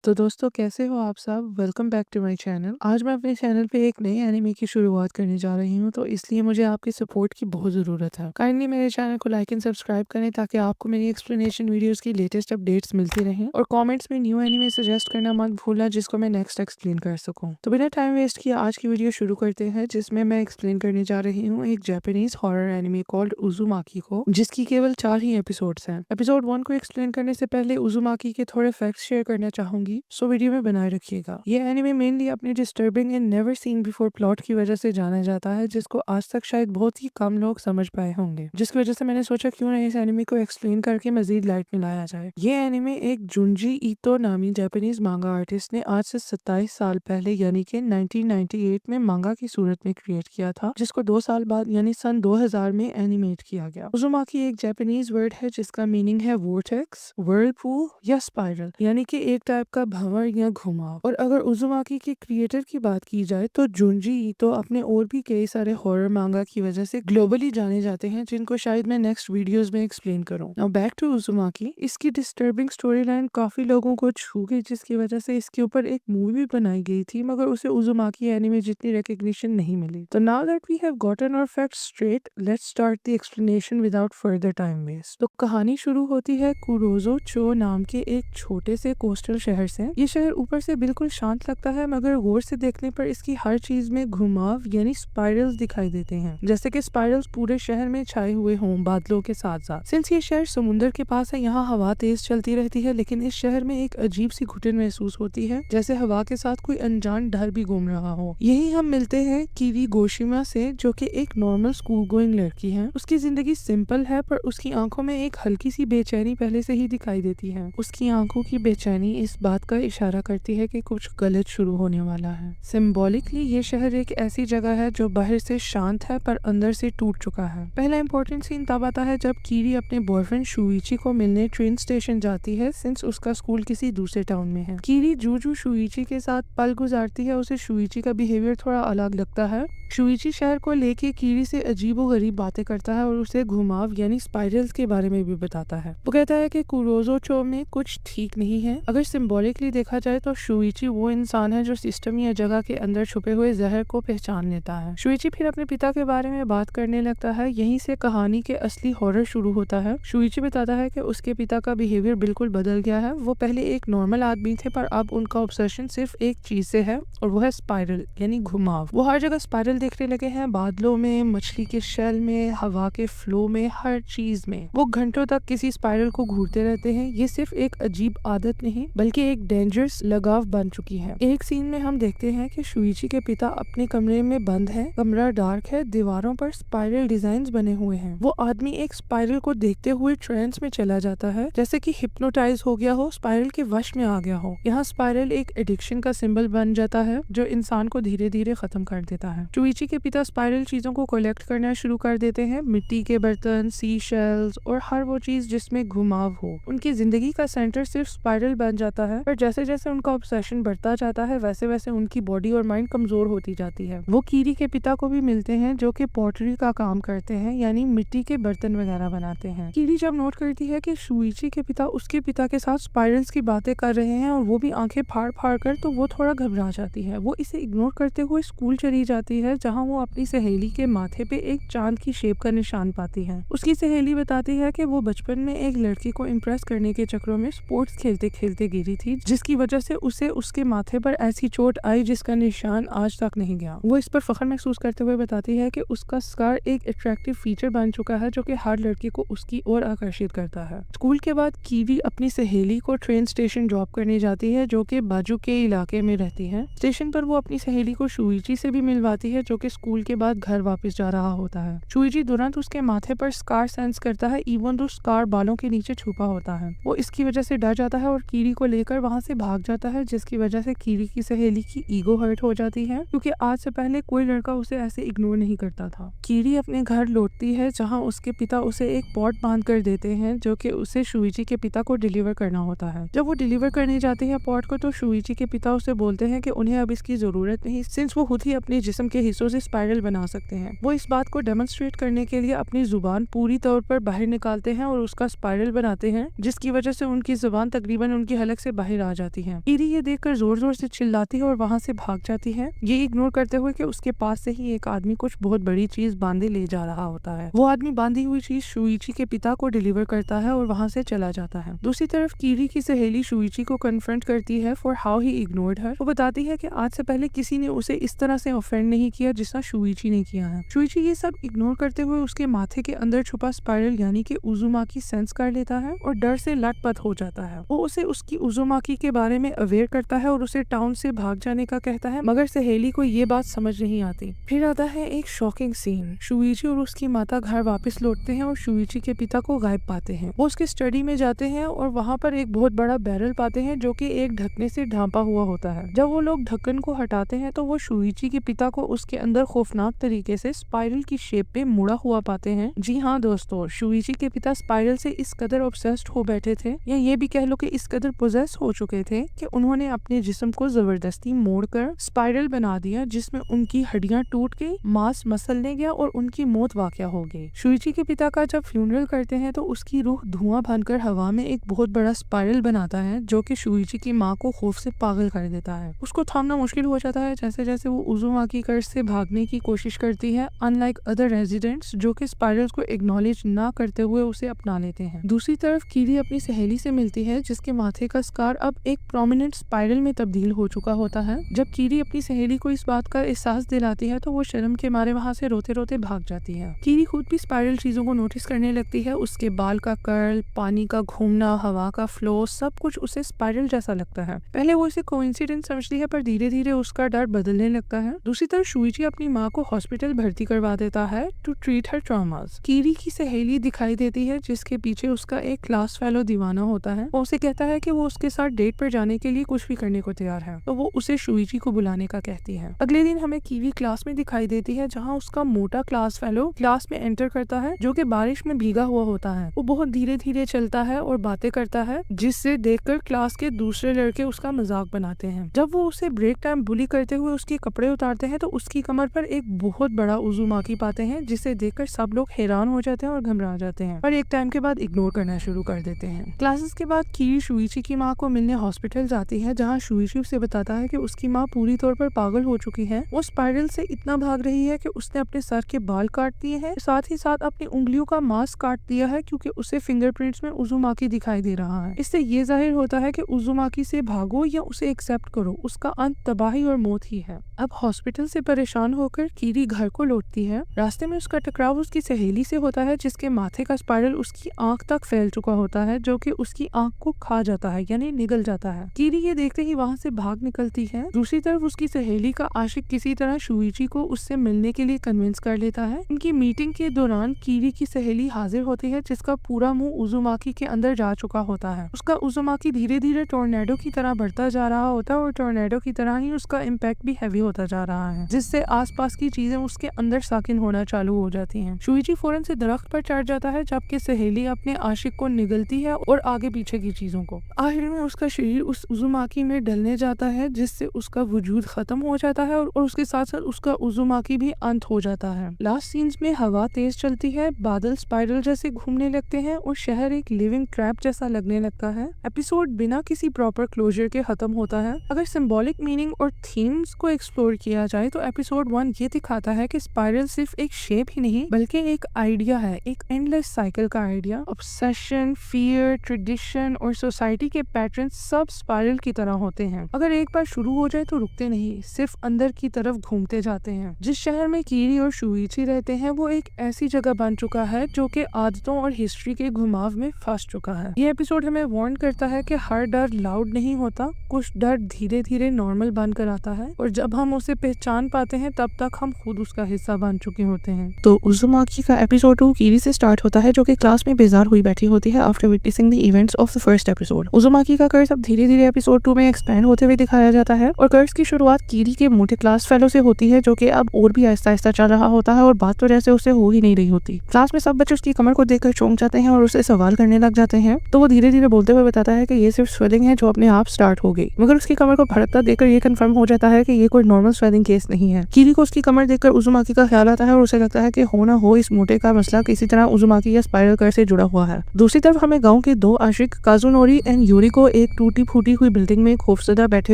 तो दोस्तों कैसे हो आप सब? Welcome back to my channel. आज मैं अपने चैनल पे एक नए एनिमे की शुरुआत करने जा रही हूँ, तो इसलिए मुझे आपकी सपोर्ट की बहुत ज़रूरत है। काइंडली मेरे चैनल को लाइक एंड सब्सक्राइब करें ताकि आपको मेरी एक्सप्लेनेशन वीडियोस की लेटेस्ट अपडेट्स मिलती रहें, और कमेंट्स में न्यू एनिमे सजेस्ट करना मत भूलना जिसको मैं नेक्स्ट एक्सप्लेन कर सकूँ। तो बिना टाइम वेस्ट किए आज की वीडियो शुरू करते हैं, जिसमें मैं एक्सप्लेन करने जा रही हूँ एक जापानीज हॉरर एनिमे कॉल्ड उजुमाकी को, जिसकी केवल 4 ही एपिसोड्स हैं। एपिसोड 1 को एक्सप्लेन करने से पहले उजुमाकी के थोड़े फैक्ट्स शेयर करना चाहूंगी, सो वीडियो में बनाए रखिएगा। ये एनिमे मेनली अपने disturbing and never seen before plot की वजह से जाना जाता है, जिसको आज तक शायद बहुत ही कम लोग समझ पाए होंगे, जिसकी वजह से मैंने सोचा क्यों ना इस एनिमे को एक्सप्लेन करके मजीद लाइट में लाया जाए। ये एनिमे एक जुंजी ईतो नामी जापानीज मांगा आर्टिस्ट ने आज से 27 साल पहले यानी कि 1998 में मांगा की सूरत में क्रिएट किया था, जिसको 2 साल बाद यानी सन 2000 में एनिमेट किया गया। उजुमाकी एक जापानीज वर्ड है जिसका मीनिंग है वोर्टेक्स, व्हर्लपूल या स्पाइरल, यानी कि एक टाइप का भंवर या घुमाव। और अगर उजुमाकी के क्रिएटर की बात की जाए तो जुंजी ईतो अपने और भी कई सारे हॉरर मांगा की वजह से ग्लोबली जाने जाते हैं, जिनको शायद मैं नेक्स्ट वीडियोस में एक्सप्लेन करूं। Now back to Uzumaki. इसकी डिस्टर्बिंग स्टोरी लाइन काफी लोगों को छू गई, जिसकी वजह से इसके ऊपर एक मूवी बनाई गई थी, मगर उसे उजुमाकी एनिमे जितनी रिकग्निशन नहीं मिली। तो now that we have gotten our facts straight, let's start the explanation without further time waste. तो कहानी शुरू होती है कुरोजो चो नाम के एक छोटे से कोस्टल शहर से। ये शहर ऊपर से बिल्कुल शांत लगता है, मगर गौर से देखने पर इसकी हर चीज में घुमाव यानी स्पाइरल्स दिखाई देते हैं, जैसे कि स्पाइरल्स पूरे शहर में छाए हुए हों बादलों के साथ साथ। सिंस ये शहर समुद्र के पास है, यहाँ हवा तेज चलती रहती है, लेकिन इस शहर में एक अजीब सी घुटन महसूस होती है, जैसे हवा के साथ कोई अनजान डर भी घूम रहा हो। यही हम मिलते हैं कीवी गोशिमा से, जो कि एक नॉर्मल स्कूल गोइंग लड़की है। उसकी जिंदगी सिंपल है, पर उसकी आंखों में एक हल्की सी बेचैनी पहले से ही दिखाई देती है। उसकी आंखों की बेचैनी इस बात का इशारा करती है कि कुछ गलत शुरू होने वाला है। सिंबॉलिकली ये शहर एक ऐसी जगह है जो बाहर से शांत है पर अंदर से टूट चुका है। पहला इंपॉर्टेंट सीन तब आता है जब कीरी अपने बॉयफ्रेंड शुइची को मिलने ट्रेन स्टेशन जाती है, सिंस उसका स्कूल किसी दूसरे टाउन में है। कीरी जूजू शुइची के साथ पल गुजारती है, उसे शुइची का बिहेवियर थोड़ा अलग लगता है। शुइची शहर को लेके कीरी से अजीबोगरीब बातें करता है और उसे घुमाव यानी स्पाइरल्स के बारे में भी बताता है। वो कहता है कि कुरोजो चो में कुछ ठीक नहीं है। अगर सिंबॉलिकली देखा जाए तो शुइची वो इंसान है जो सिस्टम या जगह के अंदर छुपे हुए जहर को पहचान लेता है। शुइची फिर अपने पिता के बारे में बात करने लगता है। यहीं से कहानी के असली हॉरर शुरू होता है। शुइची बताता है कि उसके पिता का बिहेवियर बिल्कुल बदल गया है। वो पहले एक नॉर्मल आदमी थे, पर अब उनका ऑब्सेशन सिर्फ एक चीज से है, और वो है स्पाइरल यानी घुमाव। वो हर जगह स्पाइरल देखने लगे हैं, बादलों में, मछली के शेल में, हवा के फ्लो में, हर चीज में। वो घंटों तक किसी स्पाइरल को घूरते रहते हैं। ये सिर्फ एक अजीब आदत नहीं बल्कि एक डेंजरस लगाव बन चुकी है। एक सीन में हम देखते हैं कि शुइची के पिता अपने कमरे में बंद है। कमरा डार्क है, दीवारों पर स्पाइरल डिजाइन्स बने हुए हैं। वो आदमी एक स्पाइरल को देखते हुए ट्रेंस में चला जाता है, जैसे कि हिप्नोटाइज हो गया हो, स्पाइरल के वश में आ गया हो। यहाँ स्पाइरल एक एडिक्शन का सिंबल बन जाता है जो इंसान को धीरे धीरे खत्म कर देता है। शुइची के पिता स्पाइरल चीजों को कलेक्ट करना शुरू कर देते हैं, मिट्टी के बर्तन, सी शेल्स और हर वो चीज जिसमें घुमाव हो। उनकी जिंदगी का सेंटर सिर्फ स्पाइरल बन जाता है, पर जैसे जैसे उनका ऑब्सेशन बढ़ता जाता है वैसे वैसे उनकी बॉडी और माइंड कमजोर होती जाती है। वो कीरी के पिता को भी मिलते हैं जो कि पॉटरी का काम करते हैं, यानी मिट्टी के बर्तन वगैरह बनाते हैं। कीरी जब नोट करती है कि शुइची के पिता उसके पिता के साथ स्पाइरल्स की बातें कर रहे हैं और वो भी आंखें फाड़ फाड़ कर, तो वो थोड़ा घबरा जाती है। वो इसे इग्नोर करते हुए स्कूल चली जाती है, जहाँ वो अपनी सहेली के माथे पे एक चांद की शेप का निशान पाती है। उसकी सहेली बताती है कि वो बचपन में एक लड़की को इम्प्रेस करने के चक्रों में स्पोर्ट्स खेलते खेलते गिरी थी, जिसकी वजह से उसे उसके माथे पर ऐसी चोट आई जिसका निशान आज तक नहीं गया। वो इस पर फख्र महसूस करते हुए बताती है कि उसका स्कार एक अट्रैक्टिव फीचर बन चुका है जो कि हर लड़की को उसकी ओर आकर्षित करता है। स्कूल के बाद कीवी अपनी सहेली को ट्रेन स्टेशन ड्रॉप करने जाती है, जो कि बाजू के इलाके में रहती है। स्टेशन पर वो अपनी सहेली को शुइची से भी मिलवाती है, जो कि स्कूल के बाद घर वापस जा रहा होता है। शुइची तुरंत उसके माथे पर स्कार सेंस करता है, इवन दो स्कार बालों के नीचे छुपा होता है। वो इसकी वजह से डर जाता है और कीरी को लेकर वहाँ से भाग जाता है, जिसकी वजह से कीरी की सहेली की ईगो हर्ट हो जाती है, क्योंकि आज से पहले कोई लड़का उसे ऐसे इग्नोर नहीं करता था। कीरी अपने घर लौटती है, जहाँ उसके पिता उसे एक पॉट बांध कर देते हैं, जो कि उसे शुइची के पिता को डिलीवर करना होता है। जब वो डिलीवर करने जाते हैं पॉट को, तो शुइची के पिता उसे बोलते हैं कि उन्हें अब इसकी जरूरत नहीं, सिंस वो खुद ही अपने जिस्म के हिस्सों से स्पाइरल बना सकते हैं। वो इस बात को डेमोन्स्ट्रेट करने के लिए अपनी जुबान पूरी तौर पर बाहर निकालते हैं और उसका स्पाइरल बनाते हैं, जिसकी वजह से उनकी जुबान तकरीबन उनकी हलक से बाहर बाहर आ जाती है। कीरी ये देखकर जोर जोर से चिल्लाती है और वहाँ से भाग जाती है, ये इग्नोर करते हुए कि उसके पास से ही एक आदमी कुछ बहुत बड़ी चीज बांधे ले जा रहा होता है। वो आदमी बांधी हुई चीज शुइची के पिता को डिलीवर करता है और वहाँ से चला जाता है। दूसरी तरफ कीरी की सहेली शुइची को कन्फ्रंट करती है for how he ignored her. वो बताती है कि आज से पहले किसी ने उसे इस तरह से ऑफेंड नहीं किया जितना शुइची ने किया है। शुइची ये सब इग्नोर करते हुए उसके माथे के अंदर छुपा स्पाइरल यानी कि उजुमाकी सेंस कर लेता है और डर से लटपट हो जाता है। वो उसे उसकी उजुमाकी के बारे में अवेयर करता है और उसे टाउन से भाग जाने का कहता है, मगर सहेली को ये बात समझ नहीं आती। फिर आता है एक शॉकिंग सीन। शुइची और उसकी माता घर वापस लौटते हैं और शुइची के पिता को गायब पाते हैं। वो उसके स्टडी में जाते हैं और वहाँ पर एक बहुत बड़ा बैरल पाते हैं जो कि एक ढकने से ढांपा हुआ होता है। जब वो लोग ढक्कन को हटाते हैं तो वो शुइची के पिता को उसके अंदर खौफनाक तरीके से स्पाइरल की शेप पे मुड़ा हुआ पाते हैं। जी हाँ दोस्तों, शुइची के पिता स्पाइरल से इस कदर ऑब्सेस्ड हो बैठे थे, या ये भी कह लो कि इस कदर पोजेस हो चुके थे कि उन्होंने अपने जिस्म को जबरदस्ती मोड़कर स्पाइरल बना दिया, जिसमें उनकी हड्डियां टूट गई, मांस मसलने गया और उनकी मौत वाक़या हो गई। शुइची के पिता का जब फ्यूनरल करते हैं तो उसकी रूह धुआं भरकर हवा में एक बहुत बड़ा स्पाइरल बनाता है जो कि शुइची की माँ को खौफ से पागल कर देता है। उसको थामना मुश्किल हो जाता है जैसे जैसे वो उजुमाकी कर्ज से भागने की कोशिश करती है, अनलाइक अदर रेजिडेंट्स जो कि स्पाइरल्स को एक्नॉलेज ना करते हुए उसे अपना लेते हैं। दूसरी तरफ कीरी अपनी सहेली से मिलती है जिसके माथे का स्कार अब एक प्रोमिनेंट स्पाइरल में तब्दील हो चुका होता है। जब कीरी अपनी सहेली को इस बात का एहसास दिलाती है तो वो शर्म के मारे वहाँ से रोते रोते भाग जाती है। कीरी खुद भी स्पाइरल चीजों को नोटिस करने लगती है। उसके बाल का कर्ल, पानी का घूमना, हवा का फ्लो, सब कुछ उसे स्पाइरल जैसा लगता है। पहले वो इसे कोइंसिडेंस समझती है पर धीरे धीरे उसका डर बदलने लगता है। दूसरी तरफ शुइची अपनी माँ को हॉस्पिटल भर्ती करवा देता है टू ट्रीट हर ट्रॉमास। कीरी की सहेली दिखाई देती है जिसके पीछे उसका एक क्लास फेलो दीवाना होता है। वो उसे कहता है कि वो उसके साथ डेट पर जाने के लिए कुछ भी करने को तैयार है, तो वो उसे शुइची को बुलाने का कहती है। अगले दिन हमें कीवी क्लास में दिखाई देती है जहाँ उसका मोटा क्लास फेलो क्लास में एंटर करता है जो कि बारिश में भीगा हुआ होता है। वो बहुत धीरे धीरे चलता है और बातें करता है जिससे देखकर क्लास के दूसरे लड़के उसका मजाक बनाते हैं। जब वो उसे ब्रेक टाइम बुली करते हुए उसके कपड़े उतारते हैं तो उसकी कमर पर एक बहुत बड़ा उजुमाकी पाते हैं जिसे देखकर सब लोग हैरान हो जाते हैं और घबरा जाते हैं, पर एक टाइम के बाद इग्नोर करना शुरू कर देते हैं। क्लासेस के बाद कीरी शुइची की माँ को मिलने हॉस्पिटल जाती है जहाँ शुइची उसे बताता है कि उसकी माँ पूरी तौर पर पागल हो चुकी है। वो स्पाइरल से इतना भाग रही है कि उसने अपने सर के बाल काट दिए हैं, साथ ही साथ अपनी उंगलियों का मांस काट दिया है क्योंकि उसे फिंगरप्रिंट्स में उजुमाकी दिखाई दे रहा है। इससे ये जाहिर होता है कि उजुमाकी से भागो या उसे एक्सेप्ट करो, उसका अंत तबाही और मौत ही है। अब हॉस्पिटल से परेशान होकर कीरी घर को लौटती है। रास्ते में उसका टकराव उसकी सहेली से होता है जिसके माथे का स्पाइरल उसकी आंख तक फैल चुका होता है जो कि उसकी आंख को खा जाता है यानी निगल जाता है। कीरी ये देखते ही वहाँ से भाग निकलती है। दूसरी तरफ उसकी सहेली का आशिक किसी तरह शुइची को उससे मिलने के लिए कन्विंस कर लेता है। उनकी मीटिंग के दौरान कीरी की सहेली हाजिर होती है जिसका पूरा मुंह उजुमाकी के अंदर जा चुका होता है। उसका उजुमाकी धीरे धीरे टोर्नेडो की तरह बढ़ता जा रहा होता है और टोर्नेडो की तरह ही उसका इम्पैक्ट भी हैवी होता जा रहा है जिससे आसपास की चीजें उसके अंदर साकिन होना चालू हो जाती हैं। शुइची फौरन से दरख्त पर चढ़ जाता है जबकि सहेली अपने आशिक को निगलती है और आगे पीछे की चीजों को। आखिर में उसका शरीर उस उजुमाकी में डलने जाता है जिससे उसका वजूद खत्म हो जाता है और उसके साथ साथ उसका उजुमाकी भी अंत हो जाता है। लास्ट सीन्स में हवा तेज चलती है, बादल स्पाइरल जैसे घूमने लगते हैं और शहर एक लिविंग ट्रैप जैसा लगने लगता है। एपिसोड बिना किसी प्रॉपर क्लोजर के खत्म होता है। अगर सिंबॉलिक मीनिंग और थीम्स को एक्सप्लोर किया जाए तो एपिसोड 1 ये दिखाता है कि स्पाइरल सिर्फ एक शेप ही नहीं बल्कि एक आइडिया है, एक एंडलेस साइकिल का आइडिया। ऑब्सेशन, फियर, ट्रेडिशन और सोसाइटी के पैटर्न सब स्पाइरल की तरह होते हैं। अगर एक बार शुरू हो जाए तो रुकते नहीं, सिर्फ अंदर की तरफ घूमते जाते हैं। जिस शहर में कीरी और शुइची रहते हैं वो एक ऐसी जगह बन चुका है जो कि आदतों और हिस्ट्री के घुमाव में फंस चुका है। ये एपिसोड हमें वार्न करता है कि हर डर लाउड नहीं होता, कुछ डर धीरे धीरे नॉर्मल बनकर आता है और जब हम उसे पहचान पाते हैं तब तक हम खुद उसका हिस्सा बन चुके होते हैं। तो उजुमाकी का एपिसोड 2 कीरी से स्टार्ट होता है जो कि क्लास में बेजार हुई बैठी होती है after witnessing the events of the first episode. उजुमाकी का कर्ज अब धीरे धीरे एपिसोड 2 में एक्सपैंड होते हुए दिखाया जाता है और कर्ज की शुरुआत कीरी के मोटे क्लास फेलो से होती है जो कि अब और भी आहिस्ता आहिस्ता चल रहा होता है और बात तो जैसे उसे हो ही नहीं रही होती। क्लास में सब बच्चे उसकी कमर को देखकर चौंक जाते हैं और उसे सवाल करने लग जाते हैं, तो वो धीरे धीरे बोलते हुए बताता है कि ये सिर्फ स्वेलिंग है जो अपने आप स्टार्ट हो गई, मगर उसकी कमर को भड़कता देखकर ये कंफर्म हो जाता है कि ये कोई नॉर्मल स्वेलिंग केस नहीं है। कीरी को उसकी कमर देखकर उजुमाकी का ख्याल आता है और उसे लगता है कि हो ना हो इस मोटे का मसला किसी तरह उजुमाकी या स्पाइरल कर्ज से जुड़ा हुआ है। दूसरी तरफ हमें गाँव के दो आशिक काजुनोरी एंड यूरिको एक टूटी फूटी हुई बिल्डिंग में खौफजदा बैठे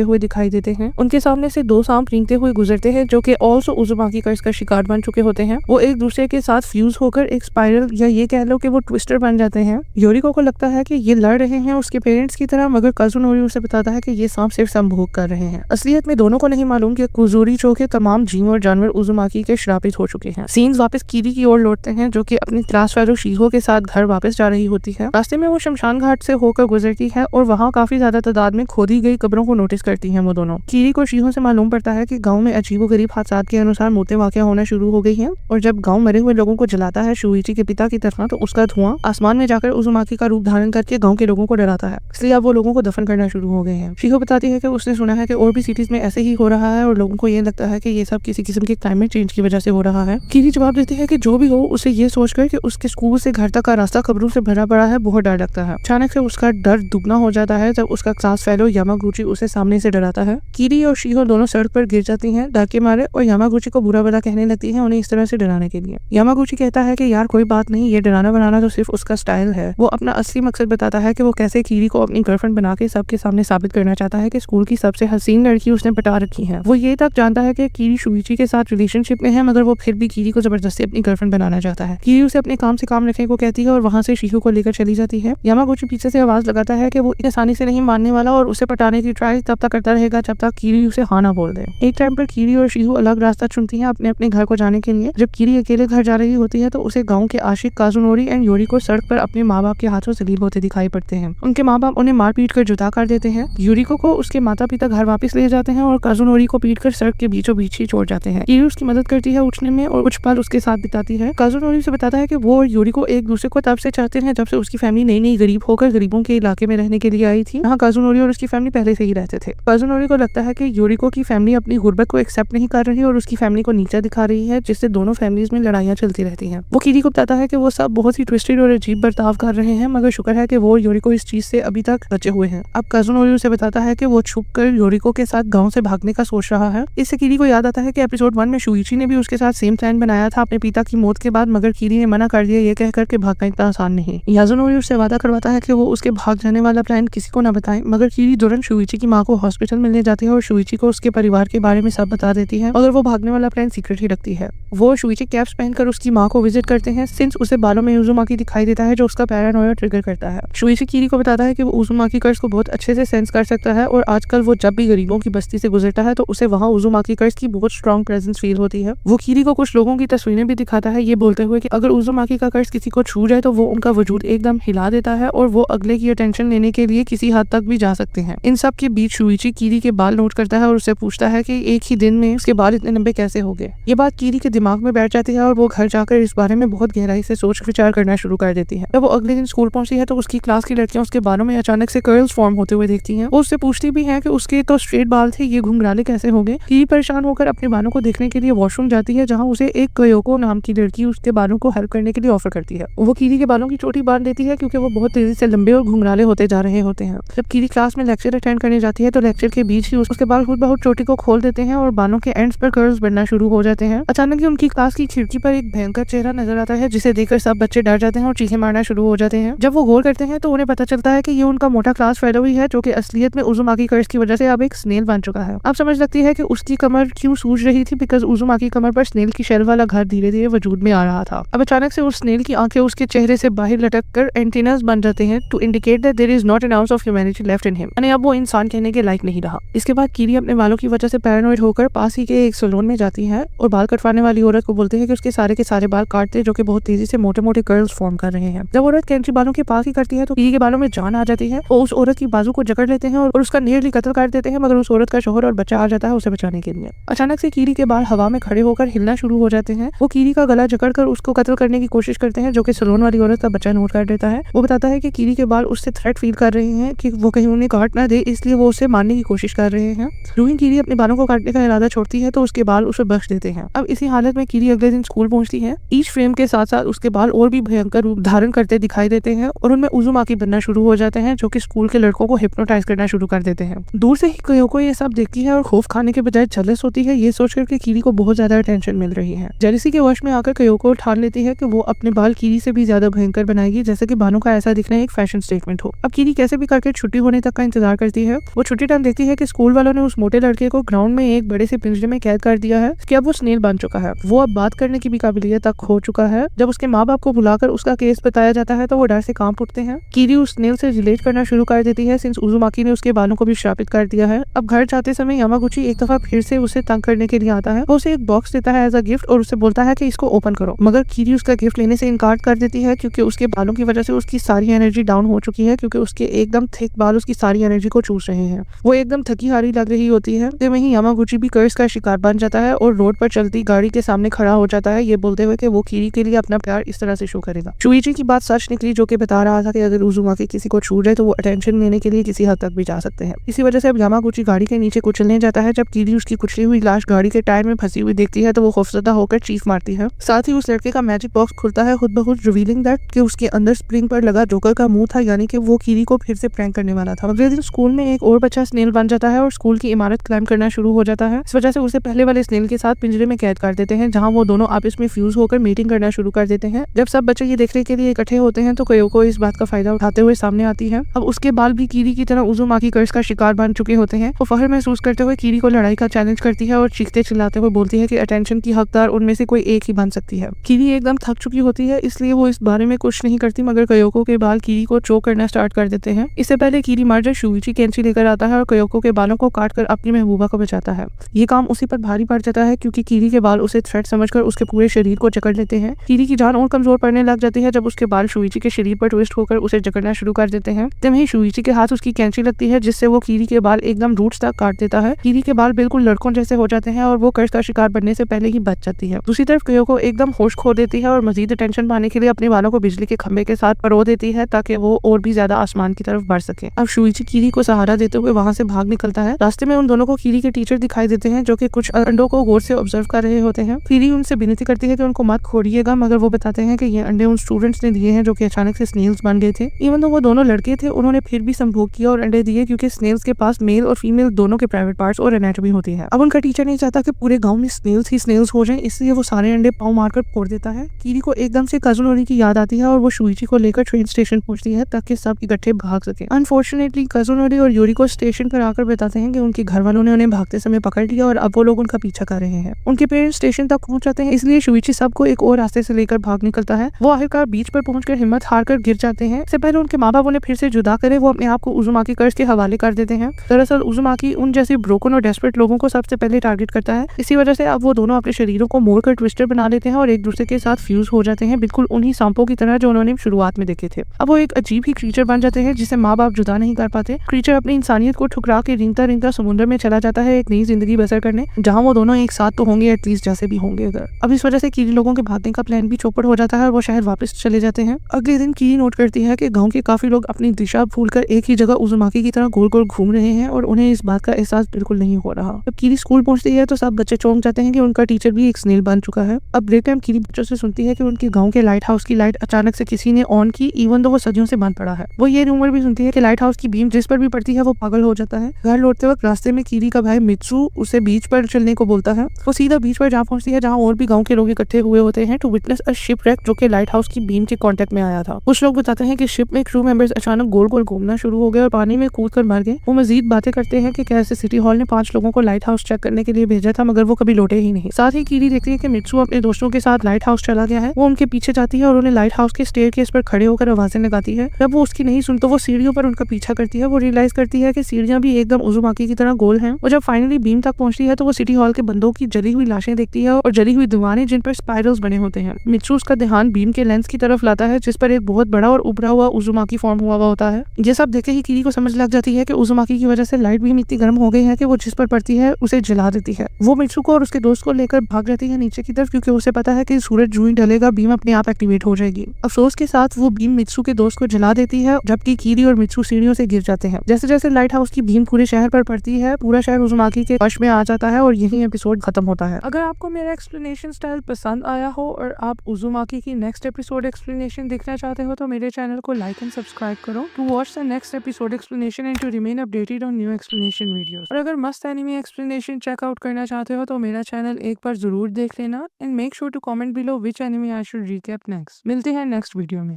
हुए दिखाई देते हैं। उनके सामने से दो सांप रेंगते हुए गुजरते हैं जो कि ऑल्सो उज़ुमाकी कर्स का शिकार बन चुके होते हैं। वो एक दूसरे के साथ फ्यूज होकर एक स्पाइरल या ये कह लो कि वो ट्विस्टर बन जाते हैं। योरिको को लगता है कि ये लड़ रहे हैं उसके पेरेंट्स की तरह, मगर काज़ुनोरी उसे बताता है कि ये सांप सिर्फ संभोग कर रहे हैं। असलियत में दोनों को नहीं मालूम कि कुजुरीचो के तमाम जीव और जानवर उज़ुमाकी के श्रापित हो चुके हैं। सीन्स वापस कीरी की ओर लौटते हैं जो कि अपनी क्लास फेलो शीहो के साथ घर वापस जा रही होती है। रास्ते में वो शमशान घाट से होकर गुजरती है और वहाँ काफी ज्यादा तादाद में खोदी गई कब्रों को नोटिस करती हैं वो दोनों। कीरी को शीहो से मालूम पड़ता है कि गांव में अजीबोगरीब हादसात के अनुसार मौतें वाक़या होना शुरू हो गई हैं और जब गांव मरे हुए लोगों को जलाता है शुइची के पिता की तरह, तो उसका धुआं आसमान में जाकर उज़ुमाकी का रूप धारण करके गाँव के लोगों को डराता है, इसलिए अब वो लोगों को दफन करना शुरू हो गए हैं। शीहो बताती है कि उसने सुना है कि और भी सिटीज में ऐसे ही हो रहा है और लोगों को ये लगता है कि ये सब किसी किस्म के क्लाइमेट चेंज की वजह से हो रहा है। कीरी जवाब देती है कि जो भी हो, उसे ये सोचकर कि उसके स्कूल से घर तक का रास्ता कब्रों से भरा पड़ा है बहुत डर लगता है। अचानक से उसका डर दुगना हो जाता है जब उसका क्लास फेलो यामागुची उसे सामने से डराता है। कीरी और शीहो दोनों सड़क पर गिर जाती हैं डर के मारे और यामागुची को बुरा भला कहने लगती है उन्हें इस तरह से डराने के लिए। यामागुची कहता है कि यार कोई बात नहीं, ये डराना बनाना तो सिर्फ उसका स्टाइल है। वो अपना असली मकसद बताता है कि वो कैसे कीरी को अपनी गर्लफ्रेंड बना के सबके सामने साबित करना चाहता है कि स्कूल की सबसे हसीन लड़की उसने पटा रखी है। वो ये तक जानता है कि कीरी शुइची के साथ रिलेशनशिप में है, मगर वो फिर भी कीरी को जबरदस्ती अपनी गर्लफ्रेंड बनाना चाहता है। कीरी उसे अपने काम से काम रखने को कहती है और वहाँ से शीहो को लेकर चली जाती है। यामागुची पीछे से आवाज लगाता है कि वो इतनी आसानी से नहीं मानने वाला और उसे पटाने की ट्राई तब तक करता रहेगा जब तक कीरी उसे हाँ ना बोल दे। एक टाइम पर कीरी और शीहो अलग रास्ता चुनती हैं अपने अपने घर को जाने के लिए। जब कीरी अकेले घर जा रही होती है तो उसे गाँव के आशिक काज़ुनोरी एंड योरिको सड़क पर अपने माँ बाप के हाथों जलील होते दिखाई पड़ते हैं। उनके माँ बाप उन्हें मार पीट कर जुदा कर देते हैं। योरिको को उसके माता पिता घर वापस ले जाते हैं और काज़ुनोरी को पीट कर सड़क के बीचों बीच ही छोड़ जाते हैं। कीरी उसकी मदद करती है उठने में और कुछ पल उसके साथ बिताती है। काज़ुनोरी से बताता है कि वो और योरिको एक दूसरे को तब से चाहते हैं जब से उसकी फैमिली नई नई गरीब होकर गरीबों के इलाके में रहने के लिए आई थी। यहाँ काज़ुनोरी और उसकी फैमिली पहले से ही रहते थे। काज़ुनोरी को लगता है कि योरिको की फैमिली अपनी गुर्बत को एक्सेप्ट नहीं कर रही और उसकी फैमिली को नीचा दिखा रही है, जिससे दोनों फैमिलीज में लड़ाइयाँ चलती रहती हैं। वो कीरी को बताता है कि वो सब बहुत ही ट्विस्टेड और अजीब बर्ताव कर रहे हैं, मगर शुक्र है कि वो योरिको इस चीज से अभी तक बचे हुए हैं। अब काज़ुनोरी उसे बताता है कि वो छुप कर योरिको के साथ गाँव से भागने का सोच रहा है। इससे कीरी को याद आता है कि एपिसोड 1 में शुइची ने भी उसके साथ सेम प्लान बनाया था अपने पिता की मौत के बाद, मगर कीरी ने मना कर दिया ये कहकर के भागना इतना आसान नहीं। याज़ुनोरी उससे वादा करवाता है कि वो उसके भाग जाने वाला प्लान किसी को न बताए, मगर कीरी तुरंत शुइची की माँ को हॉस्पिटल मिलने जाती है और शुइची को उसके परिवार के बारे में सब बता देती है, मगर वो भागने वाला प्लान सीक्रेट ही रखती है। वो शुइची कैप्स पहनकर उसकी माँ को विजिट करते हैं सिंस उसे बालों में उज़ुमाकी दिखाई देता है जो उसका पैरानोया ट्रिगर करता है। शुइची कीरी को बताता है कि वो उज़ुमाकी कर्स को बहुत अच्छे से सेंस कर सकता है और आजकल वो जब भी गरीबों की बस्ती से गुजरता है तो उसे वहाँ उज़ुमाकी कर्स की बहुत स्ट्रॉन्ग प्रेजेंस फील होती है। वो कीरी को कुछ लोगों की तस्वीरें भी दिखाता है, ये बोलते हुए कि अगर उज़ुमाकी का कर्स किसी को छू जाए तो वो उनका वजूद एकदम हिला देता है और वो अगले की अटेंशन लेने के लिए किसी हद तक भी जा सकते हैं। इन सब के बीच शुइची कीरी के बाल नोट करता है और उससे पूछता है कि एक ही दिन में उसके बाल इतने लंबे कैसे हो गए। ये बात कीरी के दिमाग में बैठ जाती है और वो घर जाकर इस बारे में बहुत गहराई से सोच विचार करना शुरू कर देती है। जब वो अगले दिन स्कूल पहुंची है तो उसकी क्लास की लड़कियां उसके बालों में अचानक से कर्ल्स फॉर्म होते हुए देखती हैं। वो उससे पूछती भी है कि उसके तो स्ट्रेट बाल थे, ये घुंघराले कैसे हो गए। कीरी परेशान होकर अपने बालों को देखने के लिए वॉशरूम जाती है जहाँ उसे एक कयोको नाम की लड़की उसके बालों को हेल्प करने के लिए ऑफर करती है। वो कीरी के बालों की चोटी बांध देती है क्योंकि वो बहुत तेजी से लंबे और घुंघराले होते जा रहे होते हैं। जब कीरी क्लास में लेक्चर अटेंड करने जाती है तो लेक्चर के बीच ही उसके बाल खुद बहुत चोटी को खोल देते हैं और बालों के एंड्स पर कर्ल्स बनना शुरू हो जाते हैं। अचानक ही उनकी क्लास की खिड़की पर एक भयंकर चेहरा नजर आता है जिसे देखकर सब बच्चे डर जाते हैं और चीखें मारना शुरू हो जाते हैं। जब वो गौर करते हैं तो उन्हें पता चलता है कि ये उनका मोटा क्लास फेलो ही है जो कि असलियत में उज़ुमाकी कर्स की वजह से अब एक स्नेल बन चुका है। अब समझ लगती है कि उसकी कमर क्यों सूज रही थी, बिकॉज उज़ुमाकी कमर पर स्नेल की शेल वाला घर धीरे धीरे वजूद में आ रहा था। अब अचानक से उस स्नेल की आंखें उसके चेहरे से बाहर लटक कर एंटीनास बन जाते हैं to indicate that there is not an ounce of humanity left in him. यानी अब वो इंसान कहने के लायक नहीं रहा। इसके बाद कीरी अपने बालों की वजह से पैरानॉइड होकर पास ही के एक सैलून में जाती है और बाल कटवाने वाली औरत को बोलते हैं कि उसके सारे के सारे बाल काट दे जो कि बहुत तेजी से मोटे मोटे कर्ल्स फॉर्म कर रहे हैं। जब औरत कैंची बालों के पास ही करती है तो कीरी के बालों में जान आ जाती है। वो उस औरत की बाजू को जकड़ लेते हैं और उसका नियरली कत्ल कर देते हैं, मगर उस औरत का शोहर और बच्चा आ जाता है उसे बचाने के लिए। अचानक से कीरी के बाल हवा में खड़े होकर हिलना शुरू हो जाते हैं। वो कीरी का गला जकड़कर उसको कत्ल करने की कोशिश करते हैं जो कि सैलून वाली औरत का बच्चा नोट कर देता है। वो बताता है कि कीरी के बाल उससे थ्रेट फील कर रहे हैं कि वो कहीं उन्हें काट ना दे, इसलिए वो उसे मारने की कोशिश कर रहे हैं। रूही कीरी अपने बालों को काटने का इरादा छोड़ती है तो उसके बाल उसे बख्श देते हैं। अब इसी हालत में कीरी अगले दिन स्कूल पहुंचती है। ईच फ्रेम के साथ साथ उसके बाल और भी भयंकर रूप धारण करते दिखाई देते हैं और उनमें उज़ुमाकी बनना शुरू हो जाते हैं जो कि स्कूल के लड़कों को हिप्नोटाइज करना शुरू कर देते हैं। दूर से ही कयोको ये सब देखती है और खौफ खाने के बजाय जलस होती है, ये सोचकर कि कीरी को बहुत ज्यादा अटेंशन मिल रही है। जेलिसी के वश में आकर कयोको ठान लेती है कि वो अपने बाल कीरी से भी ज्यादा भयंकर बनाएगी, जैसे कि बालों का ऐसा दिखना एक फैशन स्टेटमेंट हो। अब कीरी कैसे भी करके छुट्टी होने तक का इंतजार करती है। वो छुट्टी टाइम देखती है कि स्कूल वालों ने उस मोटे लड़के को ग्राउंड में एक बड़े से पिंजरे में कैद कर दिया है कि अब वो स्नेल बन चुका है। वो अब बात करने की भी काबिलियत तक खो चुका है। जब उसके माँ बाप को बुलाकर उसका केस बताया जाता है तो वो डर से कांप उठते हैं। कीरी उस स्नेल से रिलेट करना शुरू कर देती है सिंस उजुमाकी ने उसके बालों को भी श्रापित कर दिया है। अब घर जाते समय यामागुची एक दफा फिर से उसे तंग करने के लिए आता है। वो उसे एक बॉक्स देता है एज अ गिफ्ट और उसे बोलता है कि इसको ओपन करो, मगर कीरी उसका गिफ्ट लेने से इनकार कर देती है क्योंकि उसके बालों की वजह से उसकी सारी एनर्जी डाउन हो चुकी है, क्योंकि उसके एकदम थिक बाल उसकी सारी एनर्जी को चूस रहे हैं। वो एकदम थकी हारी लग रही होती है। तो वहीं यामागुची भी कर्ज का शिकार बन जाता है और रोड पर चलती गाड़ी के सामने खड़ा हो जाता है, ये बोलते हुए कि वो कीरी के लिए अपना प्यार इस तरह से शो करेगा। शुइची की बात सच निकली, जो कि बता रहा था कि अगर उजुमाकी किसी को छू जाए तो वो अटेंशन लेने के लिए किसी हद तक भी जा सकते हैं। इसी वजह से अब यामागुची गाड़ी के नीचे कुचलने जाता है। जब कीरी उसकी कुचली हुई लाश गाड़ी के टायर में फंसी हुई देखती है तो वो खौफजदा होकर चीख मारती है। साथ ही उस लड़के का मैजिक बॉक्स खुलता है खुद ब खुद, रिवीलिंग दैट कि उसके अंदर स्प्रिंग पर लगा जोकर का मुंह था, यानी कि वो कीरी को फिर से प्रैंक करने वाला था। अगले दिन स्कूल में एक और बच्चा स्नेल बन जाता है और स्कूल की इमारत क्लाइंब करना शुरू हो जाता है। इस वजह से उसे पहले वाले स्नेल के साथ पिंजरे में कैद कर देते हैं, जहां वो दोनों आपस में फ्यूज होकर मीटिंग करना शुरू कर देते हैं। जब सब बच्चे ये देखने के लिए इकट्ठे होते हैं तो कयोको इस बात का फायदा उठाते हुए सामने आती है। अब उसके बाल भी कीरी की तरह उजुमाकी कर्ज का शिकार बन चुके होते हैं। वो फखर महसूस करते हुए कीरी को लड़ाई का चैलेंज करती है और चीखते चिल्लाते हुए बोलती है कि अटेंशन की हकदार उनमें से कोई एक ही बन सकती है। कीरी एकदम थक चुकी होती है, इसलिए वो इस बारे में कुछ नहीं करती, मगर कयोको के बाल कीरी को चोक करना स्टार्ट कर देते हैं। इससे पहले कीरी मर जाए शुइची कैंची लेकर आता है और कयोको के बालों को काट कर अपनी महबूबा को बचाता है। ये काम उसी पर भारी पड़ जाता है क्योंकि कीरी के बाल उसे थ्रेट समझकर उसके पूरे शरीर को जकड़ लेते हैं। कीरी की जान और कमजोर पड़ने लग जाती है जब उसके बाल शुइची के शरीर पर ट्विस्ट होकर उसे जकड़ना शुरू कर देते हैं। तभी शुइची के हाथ उसकी कैंची लगती है, जिससे वो कीरी के बाल एकदम रूट्स तक काट देता है। कीरी के बाल बिल्कुल लड़कों जैसे हो जाते हैं और वो कर्ज का शिकार बनने से पहले ही बच जाती है। दूसरी तरफ कयोको एकदम होश खो देती है और मजीद अटेंशन पाने के लिए अपने बालों को बिजली के खंभे के साथ परो देती है ताकि वो और भी ज्यादा आसमान की तरफ बढ़ सके। अब शुइची कीरी को सहारा देते हुए वहां से भाग निकलता है। रास्ते में उन दोनों को कीरी के टीचर दिखाई देते हैं, जो कि कुछ अंडों को गौर से ऑब्जर्व कर रहे होते हैं। कीरी उनसे विनती करती है कि उनको मत खोड़िएगा, मगर वो बताते हैं कि ये अंडे उन स्टूडेंट्स ने दिए हैं जो कि अचानक से स्नेल्स बन गए थे। इवन तो वो दोनों लड़के थे, उन्होंने फिर भी संभोग किया और अंडे दिए, क्योंकि स्नेल्स के पास मेल और फीमेल दोनों के प्राइवेट पार्ट्स और एनाटॉमी होती है। अब उनका टीचर नहीं चाहता कि पूरे गांव में स्नेल्स ही स्नेल्स हो जाएं, इसलिए वो सारे अंडे पाँव मारकर फोड़ देता है। कीरी को एकदम से कजन होने की याद आती है और वो शुइची को लेकर ट्रेन स्टेशन पहुंचती है ताकि सब इकट्ठे भाग सके। अनफॉर्चुनेटली कजुनोरी और यूरी को स्टेशन पर आकर बताते हैं कि उनके घर वालों ने उन्हें भागते समय पकड़ लिया और अब वो लोग उनका पीछा कर रहे हैं। उनके पेरेंट्स स्टेशन तक पहुंच जाते हैं, इसलिए शुइची सबको एक और रास्ते से लेकर भाग निकलता है। वो आखिरकार बीच पर पहुंचकर हिम्मत हारकर गिर जाते हैं। इससे पहले उनके माँ बाप उन्हें फिर से जुदा करे वो अपने आप को उजुमाकी कर्ज के हवाले कर देते हैं। दरअसल उजुमाकी उन जैसे ब्रोकन और डेस्परेट लोगों को सबसे पहले टारगेट करता है। इसी वजह से अब वो दोनों अपने शरीरों को मोड़कर ट्विस्टर बना लेते हैं और एक दूसरे के साथ फ्यूज हो जाते हैं, बिल्कुल उन्हीं सांपों की तरह जो उन्होंने शुरुआत में देखे थे। अब वो एक अजीब ही क्रीचर बन जाते हैं जिसे माँ बाप जुदा नहीं कर पाते। क्रीचर अपनी इंसानियत को ठुकरा के रिंगता रिंगता समुद्र में चला जाता है एक नई जिंदगी बसर करने, जहाँ वो दोनों एक साथ तो होंगे एटलीस्ट जैसे भी होंगे अगर। अब इस वजह से कीरी लोगों के भागने का प्लान भी चौपट हो जाता है और वो शहर वापस चले जाते हैं। अगले दिन कीरी नोट करती है कि गाँव के काफी लोग अपनी दिशा भूलकर एक ही जगह उजुमाकी की तरह गोल गोल घूम रहे हैं और उन्हें इस बात का एहसास बिल्कुल नहीं हो रहा। जब कीरी स्कूल पहुंचती है तो सब बच्चे चौंक जाते हैं कि उनका टीचर भी एक स्नेल बन चुका है। अब ब्रेक टाइम कीरी बच्चों से सुनती है कि उनके गाँव के लाइट हाउस की लाइट अचानक से किसी ने ऑन की, इवन तो वो सदियों से बंद पड़ा है। वो ये रूमर भी सुनती है कि लाइट हाउस की बीम जिस पर भी पड़ती है वो पागल हो जाता है। घर लौटते वक्त रास्ते में कीरी का भाई मित्सु उसे बीच पर चलने को बोलता है। वो सीधा बीच पर जा पहुंचती है जहाँ और भी गाँव के लोग इकट्ठे हुए होते हैं टू विटनेस अ शिपरेक जो कि लाइट हाउस की बीम के कांटेक्ट में आया था। कुछ लोग बताते हैं कि शिप में क्रू मेंबर्स अचानक गोल गोल घूमना शुरू हो गए और पानी में कूद कर मर गए। वो मजीद बातें करते हैं कि कैसे सिटी हॉल ने 5 लोगों को लाइट हाउस चेक करने के लिए भेजा था, मगर वो कभी लौटे ही नहीं। साथ ही कीरी देखती है कि मित्सु अपने दोस्तों के साथ लाइट हाउस चला गया है। वो उनके पीछे जाती है और उन्हें लाइट हाउस के स्टेयरकेस पर खड़े होकर आवाजें लगाती है। जब वो उसकी नहीं सुन तो वो सीढ़ियों पर उनका पीछा करती है। वो रियलाइज करती है कि सीढ़ियां भी एकदम उजुमाकी की तरह गोल हैं। और जब फाइनली बीम तक पहुंचती है तो वो सिटी हॉल के बंदों की जली हुई लाशें देखती है और जली हुई दीवारें जिन पर स्पाइरल्स बने होते हैं। मित्सु उसका ध्यान बीम के लेंस की तरफ लाता है जिस पर एक बहुत बड़ा और उभरा हुआ उजुमाकी फॉर्म हुआ होता है। ये सब देखे ही कीरी को समझ लग जाती है कि उजुमाकी की वजह से लाइट बीम इतनी गर्म हो गई है कि वो जिस पर पड़ती है उसे जला देती है। वो मित्सु को और उसके दोस्त को लेकर भाग जाती है नीचे की तरफ, क्योंकि उसे पता है कि सूरज जूं ही ढलेगा बीम अपने आप एक्टिवेट हो जाएगी। अफसोस के साथ वो बीम मित्सु के दोस्त को जला देती है, जबकि कीरी और मित्सु सीढ़ियों से गिर जाते हैं। जैसे जैसे लाइट हाउस की बीम पूरे शहर पर पड़ती है पूरा शहर उजुमाकी के वश में आ जाता है और यही एपिसोड खत्म होता है। अगर आपको मेरा एक्सप्लेनेशन स्टाइल पसंद आया हो और आप उजुमाकी की नेक्स्ट एपिसोड एक्सप्लेनेशन देखना चाहते हो तो मेरे चैनल को लाइक एंड सब्सक्राइब करो to watch the next episode explanation and to remain updated on new explanation videos. और अगर मस्त एनिमे एक्सप्लेनेशन चेकआउट करना चाहते हो तो मेरा चैनल एक बार जरूर देख लेना and make sure to comment below which anime I should recap next. मिलते हैं नेक्स्ट वीडियो में।